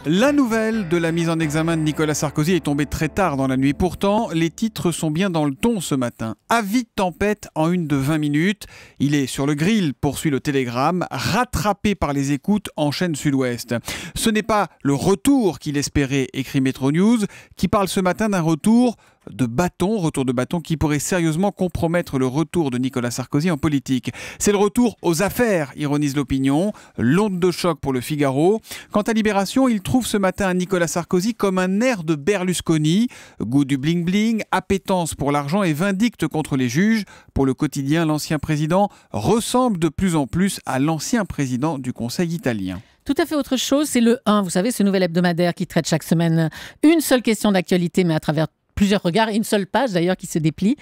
La nouvelle de la mise en examen de Nicolas Sarkozy est tombée très tard dans la nuit. Pourtant, les titres sont bien dans le ton ce matin. Avis de tempête en une de 20 minutes. Il est sur le grill, poursuit le Télégramme. Rattrapé par les écoutes, enchaîne Sud-Ouest. Ce n'est pas le retour qu'il espérait, écrit Métro News, qui parle ce matin d'un retour de bâton qui pourrait sérieusement compromettre le retour de Nicolas Sarkozy en politique. C'est le retour aux affaires, ironise l'opinion. L'onde de choc pour le Figaro. Quant à Libération, il trouve ce matin à Nicolas Sarkozy comme un air de Berlusconi. Goût du bling-bling, appétence pour l'argent et vindicte contre les juges. Pour le quotidien, l'ancien président ressemble de plus en plus à l'ancien président du Conseil italien. Tout à fait autre chose, c'est le 1, vous savez, ce nouvel hebdomadaire qui traite chaque semaine une seule question d'actualité, mais à travers plusieurs regards et une seule page d'ailleurs qui se déplie.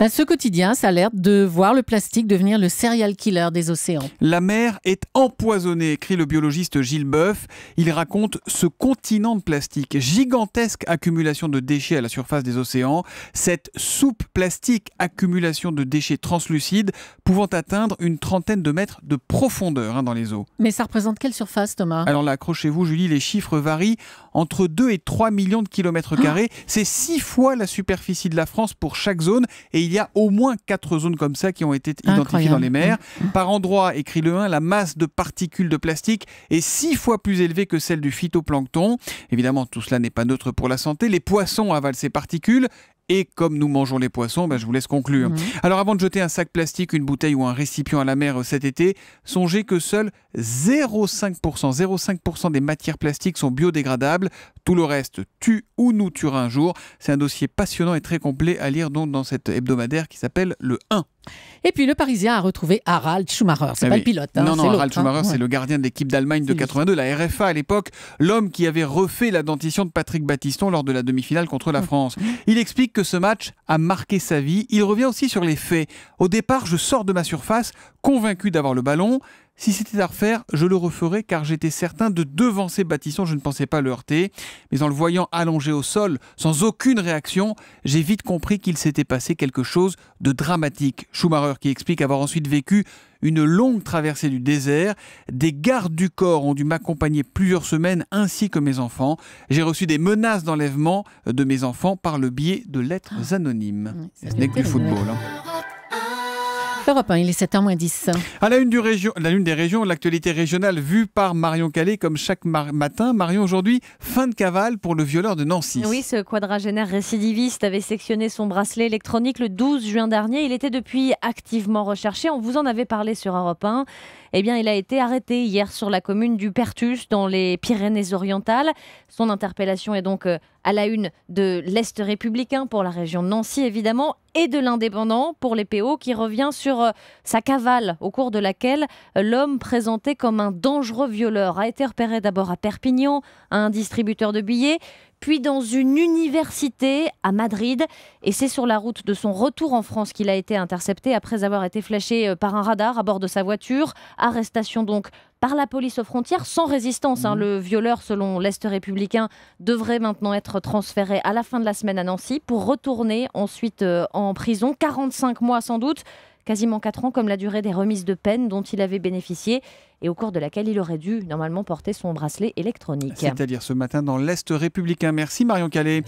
Ce quotidien s'alerte de voir le plastique devenir le serial killer des océans. La mer est empoisonnée, écrit le biologiste Gilles Boeuf. Il raconte ce continent de plastique, gigantesque accumulation de déchets à la surface des océans. Cette soupe plastique, accumulation de déchets translucides pouvant atteindre une trentaine de mètres de profondeur dans les eaux. Mais ça représente quelle surface, Thomas ? Alors là, accrochez-vous Julie, les chiffres varient entre 2 et 3 millions de kilomètres carrés. C'est 6 fois la superficie de la France pour chaque zone et il y a au moins 4 zones comme ça qui ont été identifiées dans les mers. Par endroit, écrit le 1, la masse de particules de plastique est 6 fois plus élevée que celle du phytoplancton. Évidemment, tout cela n'est pas neutre pour la santé. Les poissons avalent ces particules. Et comme nous mangeons les poissons, je vous laisse conclure. Alors avant de jeter un sac plastique, une bouteille ou un récipient à la mer cet été, songez que seuls 0,5% des matières plastiques sont biodégradables. Tout le reste tue ou nous tuera un jour. C'est un dossier passionnant et très complet à lire donc dans cet hebdomadaire qui s'appelle Le 1. Et puis le Parisien a retrouvé Harald Schumacher. C'est pas le pilote. Non, Harald Schumacher, c'est le gardien de l'équipe d'Allemagne de 82, la RFA à l'époque, l'homme qui avait refait la dentition de Patrick Battiston lors de la demi-finale contre la France. Il explique que ce match a marqué sa vie. Il revient aussi sur les faits. Au départ, je sors de ma surface, convaincu d'avoir le ballon. Si c'était à refaire, je le referais car j'étais certain de devancer Battiston, je ne pensais pas le heurter. Mais en le voyant allongé au sol, sans aucune réaction, j'ai vite compris qu'il s'était passé quelque chose de dramatique. Schumacher qui explique avoir ensuite vécu une longue traversée du désert. Des gardes du corps ont dû m'accompagner plusieurs semaines ainsi que mes enfants. J'ai reçu des menaces d'enlèvement de mes enfants par le biais de lettres anonymes. Ce n'est que du football. Europe 1, il est 7h-10. À la une des régions, l'actualité régionale vue par Marion Calais comme chaque matin. Marion, aujourd'hui, fin de cavale pour le violeur de Nancy. Oui, ce quadragénaire récidiviste avait sectionné son bracelet électronique le 12 juin dernier. Il était depuis activement recherché. On vous en avait parlé sur Europe 1. Eh bien, il a été arrêté hier sur la commune du Perthus, dans les Pyrénées-Orientales. Son interpellation est donc à la une de l'Est républicain pour la région de Nancy, évidemment, et de l'Indépendant pour les PO, qui revient sur sa cavale, au cours de laquelle l'homme présenté comme un dangereux violeur a été repéré d'abord à Perpignan, à un distributeur de billets, puis dans une université à Madrid. Et c'est sur la route de son retour en France qu'il a été intercepté après avoir été flashé par un radar à bord de sa voiture. Arrestation donc par la police aux frontières, sans résistance. Le violeur, selon l'Est républicain, devrait maintenant être transféré à la fin de la semaine à Nancy pour retourner ensuite en prison. 45 mois sans doute, quasiment 4 ans comme la durée des remises de peine dont il avait bénéficié et au cours de laquelle il aurait dû normalement porter son bracelet électronique. C'est-à-dire ce matin dans l'Est républicain. Merci Marion Calais.